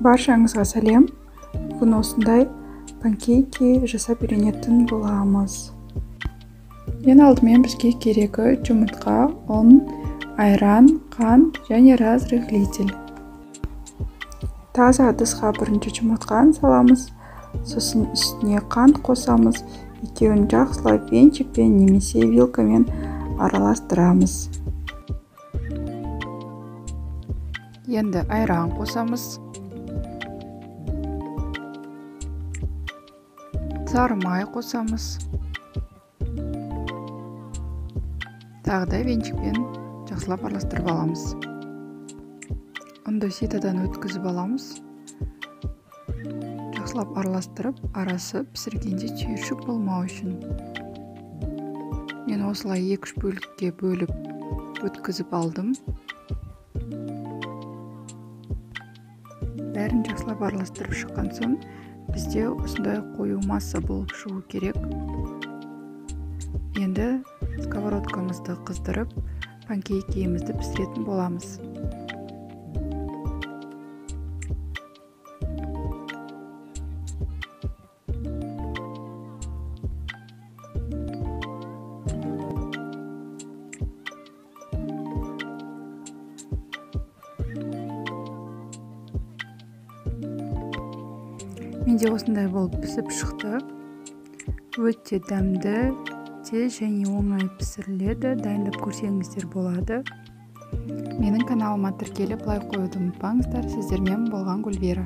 Баршаңызға сәлем. Бүгін осындай панкейки жасап үйренетін боламыз. Ең алдымен бізге керегі жұмыртқа, ұн, айран, қант және разрыхлитель. Таза ыдысқа бірінші жұмыртқаны саламыз, сосын үстіне қант қосамыз, екеуін жақсылап венчикпен немесе вилкамен араластырамыз. Енді айран қосамыз. Сары май қосамыз. Тағы да венчикпен жақсылап араластырып аламыз. Ұнды ситадан өткізіп аламыз. Жақсылап араластырып, арасы пісіргенде түйіршік болмау үшін. Мен осылай 2-3 бөлікке бөліп өткізіп алдым. Бәрін жақсылап араластырып шыққан соң, бізде осындай қою масса болып шығу керек. Енді сковородкамызды қыздырып, панкейкімізді пісіретін боламыз. Менде осындай болып пісіп шықты. Өте дәмді, тез және оңай пісіріледі. Дайындап көрсеңіздер болады. Менің каналыма тіркеліп лайк қоюды ұмытпаңыздар. Сіздермен болған Гүлвира.